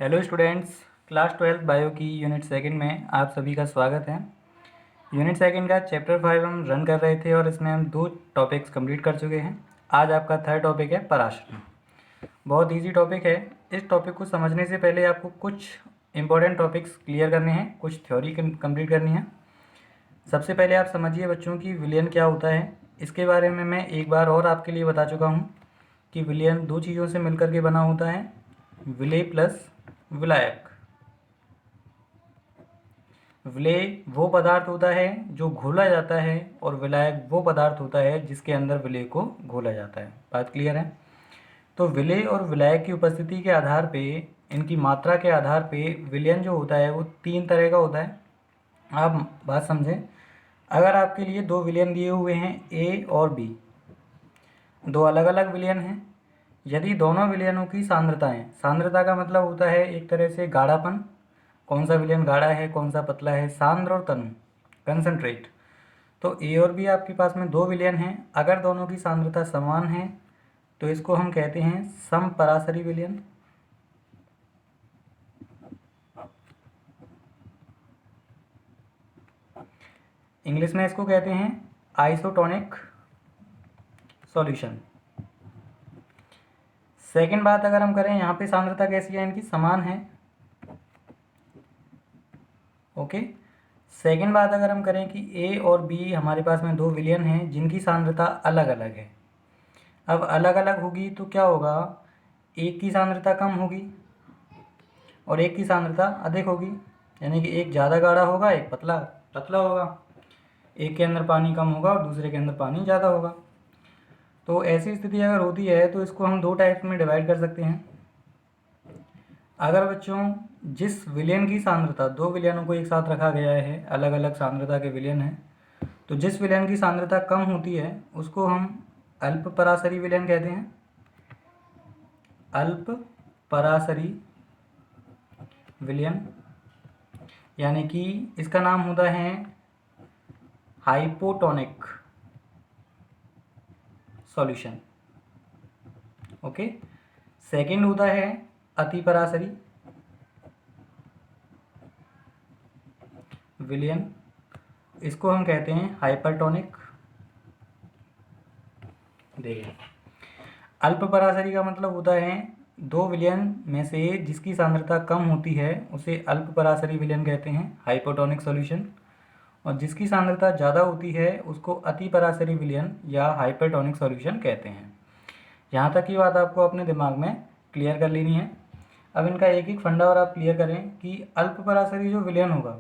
Hello students, class 12 bio की unit second में आप सभी का स्वागत है। यूनिट सेकंड का चैप्टर 5 हम रन कर रहे थे और इसमें हम 2 टॉपिक्स कंप्लीट कर चुके हैं। आज आपका थर्ड टॉपिक है पराश्रम। बहुत इजी टॉपिक है। इस टॉपिक को समझने से पहले आपको कुछ इंपॉर्टेंट टॉपिक्स क्लियर करने हैं, कुछ थ्योरी कंप्लीट करनी है। सबसे पहले आप समझिए बच्चों की विलयन क्या होता है। इसके बारे में मैं एक बार और आपके लिए बता चुका हूँ कि विलयन 2 चीज़ों से मिलकर के बना होता है, विलेय प्लस विलायक। विलेय वो पदार्थ होता है जो घोला जाता है और विलायक वो पदार्थ होता है जिसके अंदर विलेय को घोला जाता है। बात क्लियर है? तो विलेय और विलायक की उपस्थिति के आधार पे, इनकी मात्रा के आधार पे विलयन जो होता है वो 3 तरह का होता है। आप बात समझें, अगर आपके लिए 2 विलयन दिए हुए हैं ए और बी, 2 अलग अलग विलयन हैं। यदि दोनों विलयनों की सांद्रताएं, सांद्रता का मतलब होता है एक तरह से गाढ़ापन, कौन सा विलयन गाढ़ा है कौन सा पतला है, सांद्र और तनु, कंसंट्रेट। तो ए और बी आपके पास में 2 विलयन हैं। अगर दोनों की सांद्रता समान है तो इसको हम कहते हैं समपरासरी विलयन। इंग्लिश में इसको कहते हैं आइसोटोनिक सॉल्यूशन। सेकंड बात अगर हम करें, यहाँ पे सांद्रता कैसी है, इनकी समान है। ओके। सेकंड बात अगर हम करें कि ए और बी हमारे पास में 2 विलयन हैं जिनकी सांद्रता अलग अलग है। अब अलग अलग होगी तो क्या होगा, एक की सांद्रता कम होगी और एक की सांद्रता अधिक होगी, यानी कि एक ज़्यादा गाढ़ा होगा एक पतला पतला होगा, एक के अंदर पानी कम होगा और दूसरे के अंदर पानी ज़्यादा होगा। तो ऐसी स्थिति अगर होती है तो इसको हम 2 टाइप्स में डिवाइड कर सकते हैं। अगर बच्चों जिस विलयन की सांद्रता, 2 विलयनों को एक साथ रखा गया है, अलग अलग सांद्रता के विलयन हैं, तो जिस विलयन की सांद्रता कम होती है उसको हम अल्प परासरी विलयन कहते हैं। अल्प परासरी विलयन, यानी कि इसका नाम होता है हाइपोटोनिक सॉल्यूशन। ओके। सेकंड होता है अतिपरासरी विलयन, इसको हम कहते हैं हाइपरटोनिक। देखिए, अल्प परासरी का मतलब होता है 2 विलयन में से जिसकी सांद्रता कम होती है उसे अल्प परासरी विलयन कहते हैं, हाइपोटोनिक सॉल्यूशन। और जिसकी सांद्रता ज़्यादा होती है उसको अतिपरासरी विलयन या हाइपरटोनिक सॉल्यूशन कहते हैं। यहाँ तक की बात आपको अपने दिमाग में क्लियर कर लेनी है। अब इनका एक एक फंडा और आप क्लियर करें कि अल्प परासरी जो विलयन होगा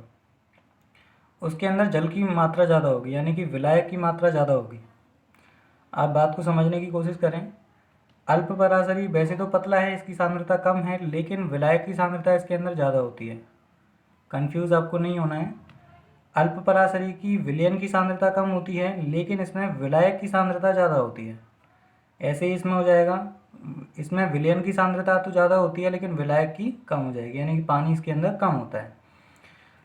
उसके अंदर जल की मात्रा ज़्यादा होगी, यानी कि विलायक की मात्रा ज़्यादा होगी। आप बात को समझने की कोशिश करें। अल्प परासरी वैसे तो पतला है, इसकी सांद्रता कम है, लेकिन विलायक की सांद्रता इसके अंदर ज़्यादा होती है। कंफ्यूज आपको नहीं होना है। अल्प परासरी की विलयन की सांद्रता कम होती है लेकिन इसमें विलायक की सांद्रता ज़्यादा होती है। ऐसे ही इसमें हो जाएगा, इसमें विलयन की सांद्रता तो ज़्यादा होती है लेकिन विलायक की कम हो जाएगी, यानी कि पानी इसके अंदर कम होता है।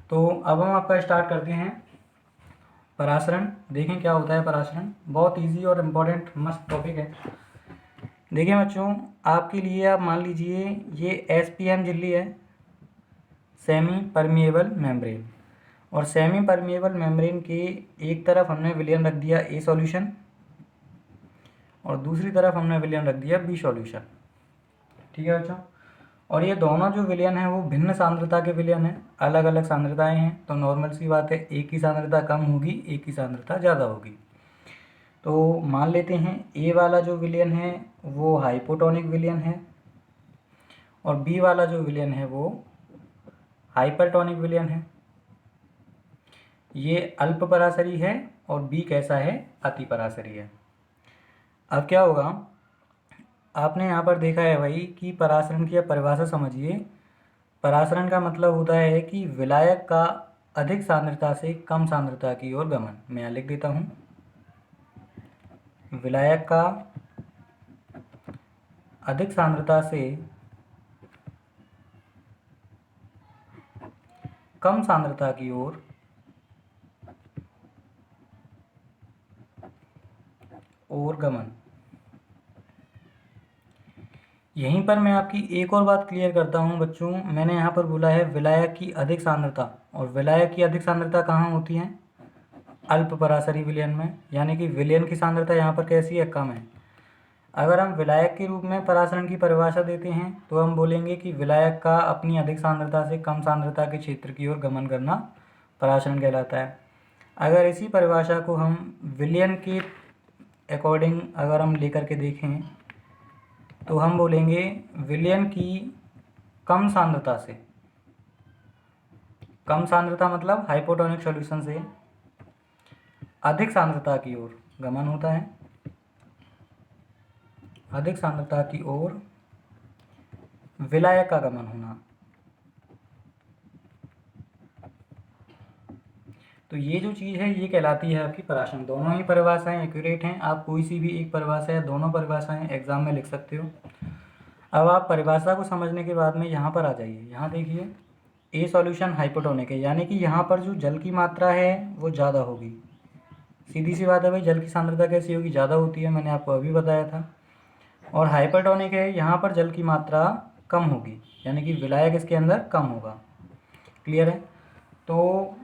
तो अब हम आपका स्टार्ट करते हैं परासरण। देखें क्या होता है परासरण। बहुत इजी और इम्पोर्टेंट मस्त टॉपिक है। देखिए बच्चों, आपके लिए आप मान लीजिए ये SPM झिल्ली है, सेमी परमिएबल मेम्ब्रेन, और सेमी परमिएबल मेम्ब्रेन के एक तरफ हमने विलयन रख दिया ए सॉल्यूशन और दूसरी तरफ हमने विलयन रख दिया बी सॉल्यूशन। ठीक है बच्चों। और ये दोनों जो विलयन हैं वो भिन्न सांद्रता के विलयन हैं, अलग अलग सांद्रताएं हैं। तो नॉर्मल सी बात है, एक की सांद्रता कम होगी एक की सांद्रता ज़्यादा होगी। तो मान लेते हैं ए वाला जो विलयन है वो हाइपोटोनिक विलयन है और बी वाला जो विलयन है वो हाइपरटोनिक विलयन है। ये अल्प परासरी है और बी कैसा है, अति परासरी है। अब क्या होगा, आपने यहाँ पर देखा है भाई कि परासरण की परिभाषा समझिए। परासरण का मतलब होता है कि विलायक का अधिक सांद्रता से कम सांद्रता की ओर गमन। मैं यहाँ लिख देता हूँ, विलायक का अधिक सांद्रता से कम सांद्रता की ओर गमन। यहीं पर मैं आपकी एक और बात क्लियर करता हूँ बच्चों। मैंने यहाँ पर बोला है विलायक की अधिक सांद्रता, और विलायक की अधिक सांद्रता कहाँ होती है? अल्प परासरी विलयन में, यानी कि विलयन की सांद्रता यहाँ पर कैसी है? कम है। अगर हम विलायक के रूप में परासरण की परिभाषा देते हैं तो हम बोलेंगे कि विलायक का अपनी अधिक सांद्रता से कम सांद्रता के क्षेत्र की ओर गमन करना परासरण कहलाता है। अगर इसी परिभाषा को हम विलयन के अकॉर्डिंग अगर हम लेकर के देखें तो हम बोलेंगे विलयन की कम सांद्रता से, कम सांद्रता मतलब हाइपोटोनिक सॉल्यूशन से अधिक सांद्रता की ओर गमन होता है, अधिक सांद्रता की ओर विलायक का गमन होना। तो ये जो चीज़ है ये कहलाती है आपकी परासरण। दोनों ही परिभाषाएं एक्यूरेट हैं, आप कोई सी भी एक परिभाषा या दोनों परिभाषाएं एग्जाम में लिख सकते हो। अब आप परिभाषा को समझने के बाद में यहाँ पर आ जाइए। यहाँ देखिए ए सॉल्यूशन हाइपोटोनिक है, यानी कि यहाँ पर जो जल की मात्रा है वो ज़्यादा होगी। सीधी सी बात है भाई, जल की सांद्रता कैसी होगी? ज़्यादा होती है, मैंने आपको अभी बताया था। और हाइपरटोनिक है, यहाँ पर जल की मात्रा कम होगी, यानी कि विलायक इसके अंदर कम होगा। क्लियर है? तो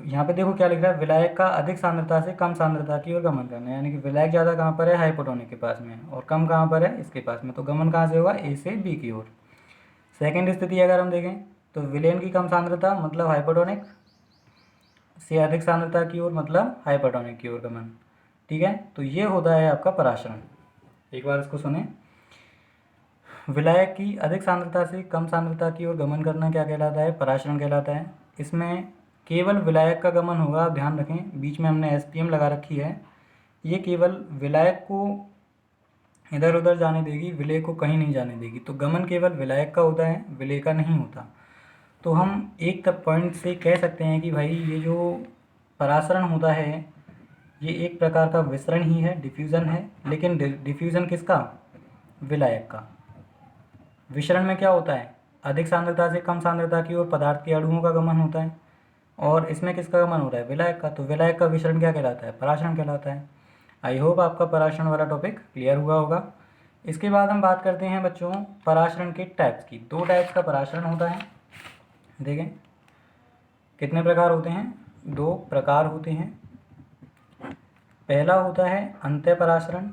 यहाँ पे देखो क्या लिख रहा है, विलायक का अधिक सांद्रता से कम सांद्रता की ओर गमन करना है, यानी कि विलायक ज़्यादा कहाँ पर है? हाइपोटोनिक के पास में, और कम कहाँ पर है? इसके पास में। तो गमन कहाँ से होगा? ए से बी की ओर। सेकेंड स्थिति अगर हम देखें तो विलयन की कम सांद्रता मतलब हाइपोटोनिक से अधिक सांद्रता की ओर मतलब हाइपरटोनिक की ओर गमन। ठीक है, तो ये होता है आपका परासरण। एक बार इसको सुने, विलायक की अधिक सांद्रता से कम सांद्रता की ओर गमन करना क्या कहलाता है? परासरण कहलाता है। इसमें केवल विलायक का गमन होगा, आप ध्यान रखें, बीच में हमने SPM लगा रखी है, ये केवल विलायक को इधर उधर जाने देगी, विलेय को कहीं नहीं जाने देगी। तो गमन केवल विलायक का होता है, विलेय का नहीं होता। तो हम एक तक पॉइंट से कह सकते हैं कि भाई ये जो परासरण होता है ये एक प्रकार का विसरण ही है, डिफ्यूज़न है। लेकिन डिफ्यूज़न किसका? विलायक का। विसरण में क्या होता है? अधिक सांद्रता से कम सांद्रता की ओर पदार्थ के अणुओं का गमन होता है, और इसमें किसका गमन हो रहा है? विलायक का। तो विलायक का विसरण क्या कहलाता है? परासरण कहलाता है। आई होप आपका परासरण वाला टॉपिक क्लियर हुआ होगा। इसके बाद हम बात करते हैं बच्चों परासरण के टाइप्स की। दो टाइप्स का परासरण होता है। देखें कितने प्रकार होते हैं? दो प्रकार होते हैं। पहला होता है अंतः परासरण,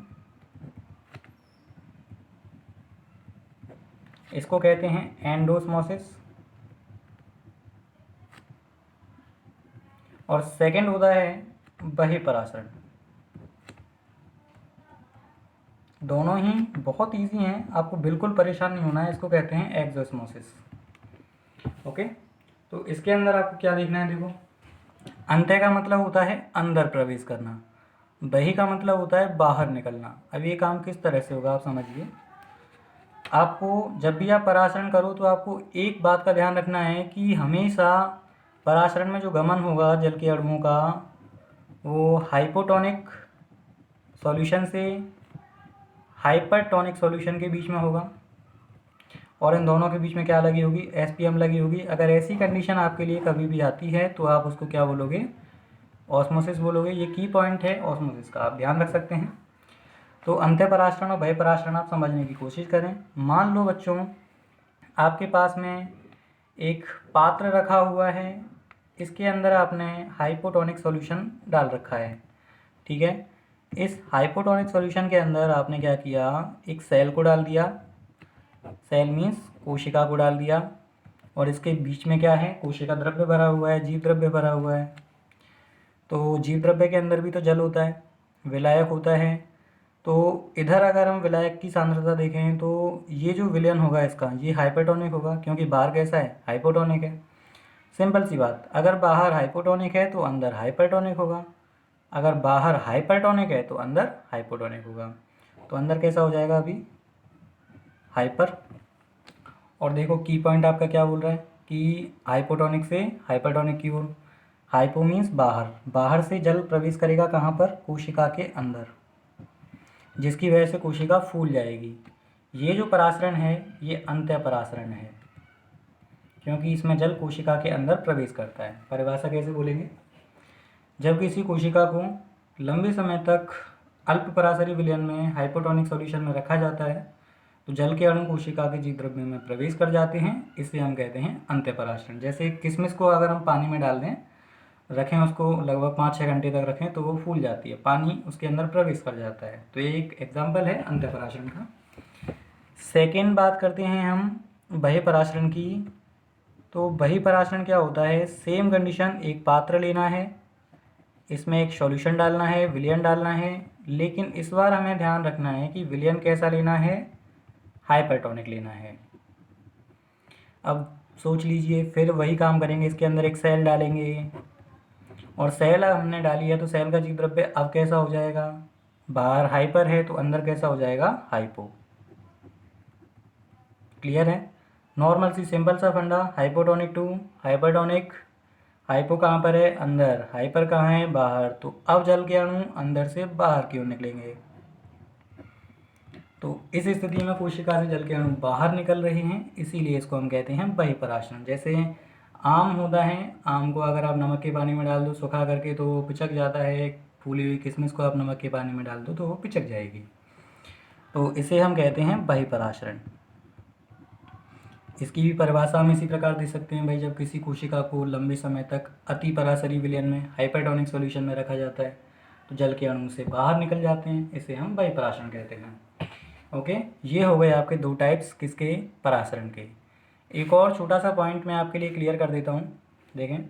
इसको कहते हैं एंडोस्मोसिस। और सेकंड होता है बहिर्परासरण। दोनों ही बहुत इजी हैं, आपको बिल्कुल परेशान नहीं होना है। इसको कहते हैं एक्सोस्मोसिस। ओके, तो इसके अंदर आपको क्या देखना है? देखो, अंतः का मतलब होता है अंदर प्रवेश करना, बहि का मतलब होता है बाहर निकलना। अब ये काम किस तरह से होगा आप समझिए। आपको जब भी आप परासरण करो तो आपको एक बात का ध्यान रखना है कि हमेशा परासरण में जो गमन होगा जल के अणुओं का वो हाइपोटोनिक सॉल्यूशन से हाइपरटोनिक सॉल्यूशन के बीच में होगा, और इन दोनों के बीच में क्या लगी होगी? SPM लगी होगी। अगर ऐसी कंडीशन आपके लिए कभी भी आती है तो आप उसको क्या बोलोगे? ऑस्मोसिस बोलोगे। ये की पॉइंट है ऑस्मोसिस का, आप ध्यान रख सकते हैं। तो अंतः परासरण और बहिर्परासरण आप समझने की कोशिश करें। मान लो बच्चों आपके पास में एक पात्र रखा हुआ है, इसके अंदर आपने हाइपोटोनिक सॉल्यूशन डाल रखा है। ठीक है, इस हाइपोटोनिक सॉल्यूशन के अंदर आपने क्या किया? एक सेल को डाल दिया, सेल मीन्स कोशिका को डाल दिया, और इसके बीच में क्या है? कोशिका द्रव्य भरा हुआ है, जीव द्रव्य भरा हुआ है। तो जीव द्रव्य के अंदर भी तो जल होता है, विलायक होता है। तो इधर अगर हम विलायक की सांद्रता देखें तो ये जो विलयन होगा इसका, ये हाइपरटोनिक होगा, क्योंकि बाहर कैसा है? हाइपोटोनिक है। सिंपल सी बात, अगर बाहर हाइपोटोनिक है तो अंदर हाइपरटोनिक होगा, अगर बाहर हाइपरटोनिक है तो अंदर हाइपोटोनिक होगा। तो अंदर कैसा हो जाएगा? अभी हाइपर। और देखो की पॉइंट आपका क्या बोल रहा है कि हाइपोटोनिक से हाइपरटोनिक की ओर। हाइपो मीन्स बाहर, बाहर से जल प्रवेश करेगा कहाँ पर? कोशिका के अंदर, जिसकी वजह से कोशिका फूल जाएगी। ये जो परासरण है ये अंतः परासरण है, क्योंकि इसमें जल कोशिका के अंदर प्रवेश करता है। परिभाषा कैसे बोलेंगे? जब किसी कोशिका को लंबे समय तक अल्प परासरी विलयन में हाइपोटोनिक सॉल्यूशन में रखा जाता है तो जल के अणु कोशिका के जीव द्रव्य में प्रवेश कर जाते हैं, इसे हम कहते हैं अंत्यपराशरण। जैसे किशमिश को अगर हम पानी में डाल दें, रखें उसको लगभग 5-6 घंटे तक रखें तो वो फूल जाती है, पानी उसके अंदर प्रवेश कर जाता है। तो ये एक एग्जाम्पल है अंत्यपराशरण का। सेकेंड बात करते हैं हम बहिःपराशरण की। तो बहिःपराशरण क्या होता है? सेम कंडीशन, एक पात्र लेना है, इसमें एक सॉल्यूशन डालना है, विलयन डालना है, लेकिन इस बार हमें ध्यान रखना है कि विलयन कैसा लेना है? हाइपरटोनिक लेना है। अब सोच लीजिए, फिर वही काम करेंगे, इसके अंदर एक सेल डालेंगे और सेल हमने डाली है तो सेल का जीव द्रव्य अब कैसा हो जाएगा? बाहर हाइपर है तो अंदर कैसा हो जाएगा? हाइपो। क्लियर है? नॉर्मल सी सिंपल सा फंडा, हाइपोटोनिक टू हाइपरटोनिक। हाइपो कहाँ पर है? अंदर। हाइपर कहाँ है? बाहर। तो अब जल के अणु अंदर से बाहर की ओर निकलेंगे। तो इस स्थिति में कोशिका से जल के अणु बाहर निकल रहे हैं, इसीलिए इसको हम कहते हैं बहिःपराशरण। जैसे आम होता है, आम को अगर आप नमक के पानी में डाल दो सुखा करके तो वो पिचक जाता है, फूली हुई किशमिश को आप नमक के पानी में डाल दो तो वो पिचक जाएगी। तो इसे हम कहते हैं बहिःपराशरण। इसकी भी परिभाषा हम इसी प्रकार दे सकते हैं भाई, जब किसी कोशिका को लंबे समय तक अति परासरी विलयन में हाइपरटोनिक सॉल्यूशन में रखा जाता है तो जल के अणु से बाहर निकल जाते हैं, इसे हम बहिःपराशरण कहते हैं। ओके, ये हो गए आपके दो टाइप्स किसके? परासरण के। एक और छोटा सा पॉइंट मैं आपके लिए क्लियर कर देता हूँ। देखें,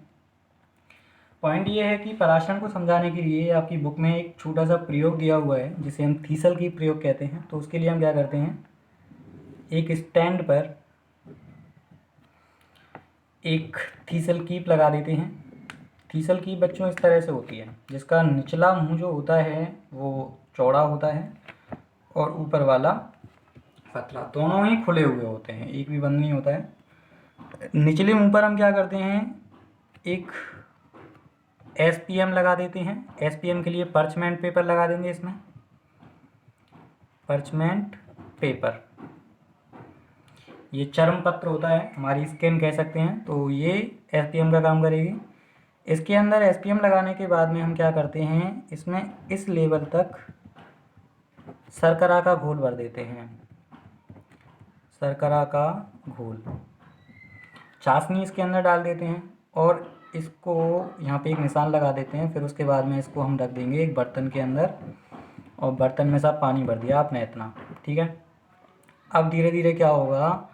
पॉइंट ये है कि पराशरण को समझाने के लिए आपकी बुक में एक छोटा सा प्रयोग दिया हुआ है जिसे हम थीसल की प्रयोग कहते हैं। तो उसके लिए हम क्या करते हैं, एक स्टैंड पर एक थीसल कीप लगा देते हैं। थीसल कीप बच्चों इस तरह से होती है, जिसका निचला मुंह जो होता है वो चौड़ा होता है और ऊपर वाला पतला। दोनों ही खुले हुए होते हैं, एक भी बंद नहीं होता है। निचले मुंह पर हम क्या करते हैं, एक SPM लगा देते हैं। SPM के लिए पर्चमेंट पेपर लगा देंगे इसमें, पर्चमेंट पेपर। ये चर्म पत्र होता है, हमारी स्किन कह सकते हैं, तो ये SPM का काम करेगी। इसके अंदर SPM लगाने के बाद में हम क्या करते हैं, इसमें इस लेवल तक शर्करा का घोल भर देते हैं। शर्करा का घोल, चाशनी इसके अंदर डाल देते हैं और इसको यहाँ पे एक निशान लगा देते हैं। फिर उसके बाद में इसको हम रख देंगे एक बर्तन के अंदर और बर्तन में सब पानी भर दिया आपने इतना, ठीक है। अब धीरे धीरे क्या होगा,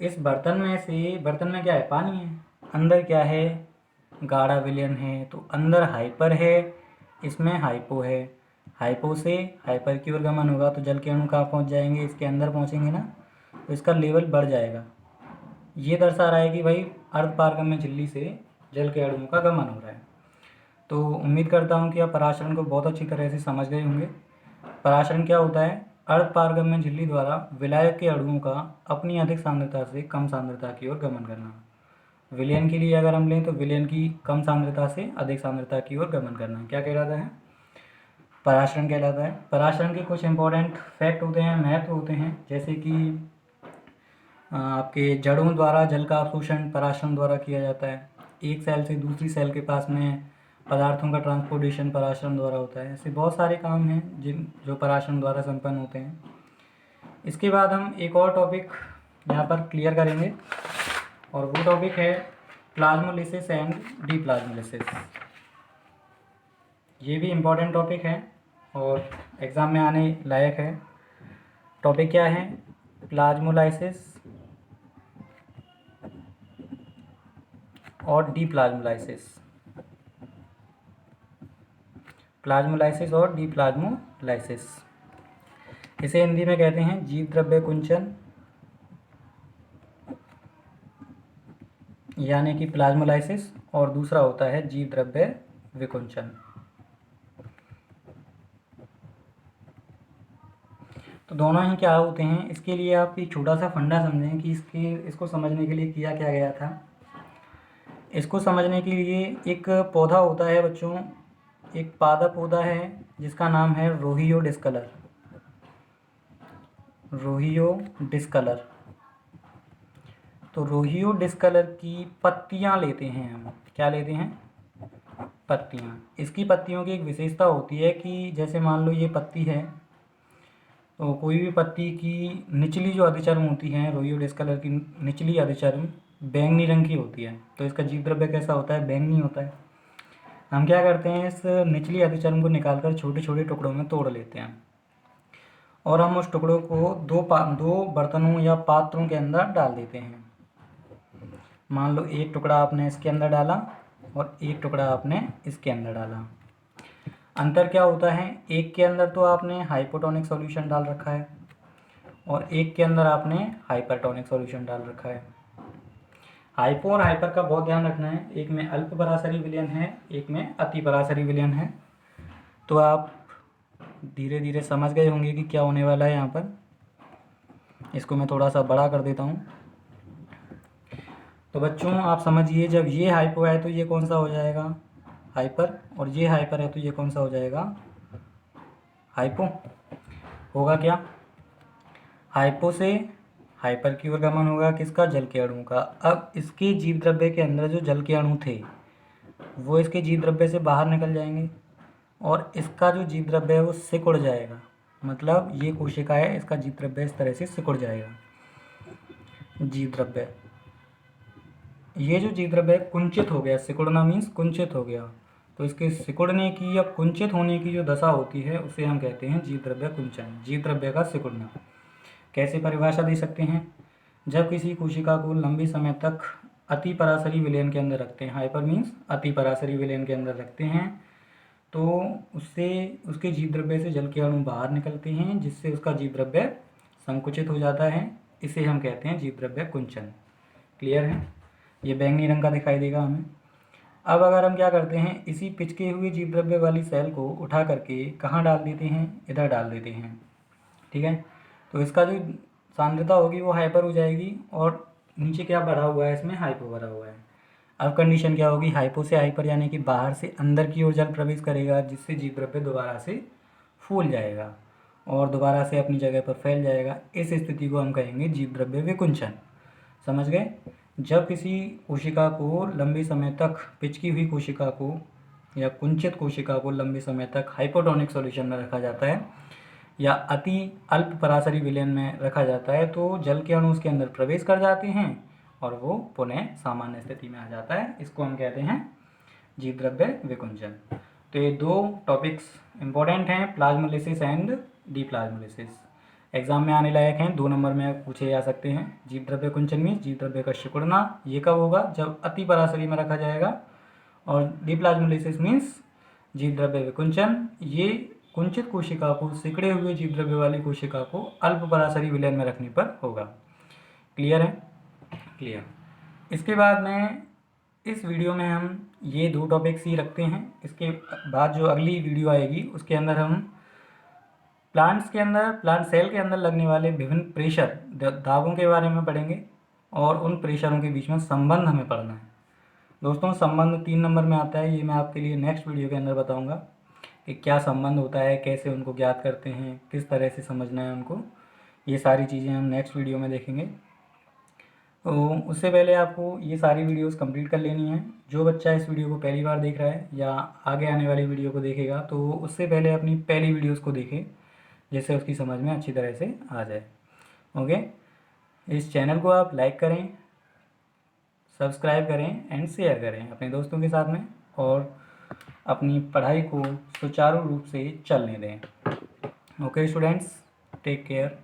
इस बर्तन में से, बर्तन में क्या है? पानी है, अंदर क्या है? गाढ़ा विलयन है। तो अंदर हाइपर है, इसमें हाइपो है। हाइपो से हाइपर की ओर गमन होगा तो जल के अणु कहाँ पहुँच जाएंगे? इसके अंदर पहुँचेंगे ना, तो इसका लेवल बढ़ जाएगा। ये दर्शा रहा है कि भाई अर्धपारगम्य झिल्ली से जल के अणुओं का गमन हो रहा है। तो उम्मीद करता हूँ कि आप पराशरण को बहुत अच्छी तरह से समझ गए होंगे। पराशरण क्या होता है? अर्धपारगम्य झिल्ली द्वारा विलायक के अणुओं का अपनी अधिक सांद्रता से कम सांद्रता की ओर गमन करना। विलयन के लिए अगर हम लें तो विलयन की कम सांद्रता से अधिक सांद्रता की ओर गमन करना क्या कहलाता है? पराशरण कहलाता है। पराशरण के कुछ इंपॉर्टेंट फैक्ट होते हैं, महत्व होते हैं, जैसे कि आपके जड़ों द्वारा जल का अवशोषण पराशरण द्वारा किया जाता है। एक सेल से दूसरी सेल के पास में पदार्थों का ट्रांसपोर्टेशन पराशरण द्वारा होता है। ऐसे बहुत सारे काम हैं जो पराशरण द्वारा संपन्न होते हैं। इसके बाद हम एक और टॉपिक यहाँ पर क्लियर करेंगे और वो टॉपिक है प्लाज्मोलिसिस एंड डीप्लाज्मोलिसिस। ये भी इम्पोर्टेंट टॉपिक है और एग्ज़ाम में आने लायक है। टॉपिक क्या है? प्लाज्मोलाइसिस और डीप्लाज्मोलाइसिस। प्लाज्मोलाइसिस और डीप्लाज्मोलाइसिस, इसे हिंदी में कहते हैं जीव द्रव्य कुंचन, यानी कि प्लाज्मोलाइसिस, और दूसरा होता है जीव द्रव्य विकुंचन। तो दोनों ही क्या होते हैं, इसके लिए आप एक छोटा सा फंडा समझें कि इसको समझने के लिए किया क्या गया था। इसको समझने के लिए एक पौधा होता है बच्चों, एक पादप पौधा है जिसका नाम है रोहियो डिस्कलर। रोहियो डिस्कलर। तो रोहियो डिस्कलर की पत्तियां लेते हैं हम। क्या लेते हैं? पत्तियां। इसकी पत्तियों की एक विशेषता होती है कि जैसे मान लो ये पत्ती है, तो कोई भी पत्ती की निचली जो अधिचर्म होती हैं रोइयो डिस्कलर की निचली अधिचर्म बैंगनी रंग की होती है, तो इसका जीव द्रव्य कैसा होता है? बैंगनी होता है। हम क्या करते हैं, इस निचली अधिचर्म को निकालकर छोटे छोटे टुकड़ों में तोड़ लेते हैं और हम उस टुकड़ों को दो बर्तनों या पात्रों के अंदर डाल देते हैं। मान लो एक टुकड़ा आपने इसके अंदर डाला और एक टुकड़ा आपने इसके अंदर डाला। अंतर क्या होता है, एक के अंदर तो आपने हाइपोटोनिक सॉल्यूशन डाल रखा है और एक के अंदर आपने हाइपरटोनिक सॉल्यूशन डाल रखा है। हाइपो और हाइपर का बहुत ध्यान रखना है, एक में अल्प पराशरी विलयन है, एक में अति पराशरी विलयन है। तो आप धीरे धीरे समझ गए होंगे कि क्या होने वाला है यहाँ पर। इसको मैं थोड़ा सा बड़ा कर देता हूँ। तो बच्चों आप समझिए, जब ये हाइपो है तो ये कौन सा हो जाएगा? हाइपर। और ये हाइपर है तो ये कौन सा हो जाएगा? हाइपो। होगा क्या? हाइपो से हाइपर की ओर गमन होगा किसका? जल के अणु का। अब इसके जीव द्रव्य के अंदर जो जल के अणु थे वो इसके जीव द्रव्य से बाहर निकल जाएंगे और इसका जो जीव द्रव्य है वो सिकुड़ जाएगा। मतलब ये कोशिका है, इसका जीव द्रव्य इस तरह से सिकुड़ जाएगा। जीव द्रव्य, ये जो जीव द्रव्य कुंचित हो गया, सिकुड़ना मीन्स कुंचित हो गया, तो इसके सिकुड़ने की या कुंचित होने की जो दशा होती है उसे हम कहते हैं जीव द्रव्य कुंचन, जीव द्रव्य का सिकुड़ना। कैसे परिभाषा दे सकते हैं? जब किसी कोशिका को लंबे समय तक अति पराशरी विलयन के अंदर रखते हैं, हाइपर मीन्स अति पराशरी विलयन के अंदर रखते हैं, तो उससे उसके जीव द्रव्य से जल के अणु बाहर निकलते हैं जिससे उसका जीव द्रव्य संकुचित हो जाता है। इसे हम कहते हैं जीव द्रव्य कुंचन। क्लियर है? ये बैंगनी रंग का दिखाई देगा हमें। अब अगर हम क्या करते हैं, इसी पिचके हुए जीव द्रव्य वाली सेल को उठा करके कहाँ डाल देते हैं? इधर डाल देते हैं। ठीक है, तो इसका जो सांद्रता होगी वो हाइपर हो जाएगी और नीचे क्या भरा हुआ है? इसमें हाइपो भरा हुआ है। अब कंडीशन क्या होगी? हाइपो से हाइपर यानी कि बाहर से अंदर की ओर जल प्रवेश करेगा जिससे जीव द्रव्य दोबारा से फूल जाएगा और दोबारा से अपनी जगह पर फैल जाएगा। इस स्थिति को हम कहेंगे जीव द्रव्य विकुंचन। समझ गए? जब किसी कोशिका को लंबे समय तक, पिचकी हुई कोशिका को या कुंचित कोशिका को लंबे समय तक हाइपोटोनिक सॉल्यूशन में रखा जाता है या अति अल्प पराशरी विलयन में रखा जाता है, तो जल के अणु उसके अंदर प्रवेश कर जाते हैं और वो पुनः सामान्य स्थिति में आ जाता है। इसको हम कहते हैं जीव द्रव्य विकुंचन। तो ये दो टॉपिक्स इम्पोर्टेंट हैं, प्लाज्मोलिसिस एंड डीप्लाज्मोलिसिस। एग्जाम में आने लायक हैं, 2 नंबर में पूछे जा सकते हैं। जीव द्रव्य कुंचन में जीव द्रव्य का सिकुड़ना, ये कब होगा? जब अति पराशरी में रखा जाएगा। और डीप्लाज्मोलिसिस मीन्स जीव द्रव्य विकुंचन, ये कुंचित कोशिका को, सिकड़े हुए जीव द्रव्य वाली कोशिका को अल्प पराशरी विलयन में रखने पर होगा। क्लियर है? क्लियर। इसके बाद में इस वीडियो में हम ये 2 टॉपिक्स ही रखते हैं। इसके बाद जो अगली वीडियो आएगी उसके अंदर हम प्लांट्स के अंदर, प्लांट सेल के अंदर लगने वाले विभिन्न प्रेशर, दाबों के बारे में पढ़ेंगे और उन प्रेशरों के बीच में संबंध हमें पढ़ना है। दोस्तों संबंध 3 नंबर में आता है, ये मैं आपके लिए नेक्स्ट वीडियो के अंदर बताऊंगा कि क्या संबंध होता है, कैसे उनको ज्ञात करते हैं, किस तरह से समझना है उनको। ये सारी चीज़ें हम नेक्स्ट वीडियो में देखेंगे। तो उससे पहले आपको ये सारी वीडियोस कंप्लीट कर लेनी है। जो बच्चा इस वीडियो को पहली बार देख रहा है या आगे आने वाली वीडियो को देखेगा तो उससे पहले अपनी पहली वीडियोस को देखे जिससे उसकी समझ में अच्छी तरह से आ जाए। ओके, इस चैनल को आप लाइक करें, सब्सक्राइब करें एंड शेयर करें अपने दोस्तों के साथ में और अपनी पढ़ाई को सुचारू रूप से चलने दें। Okay students, take care.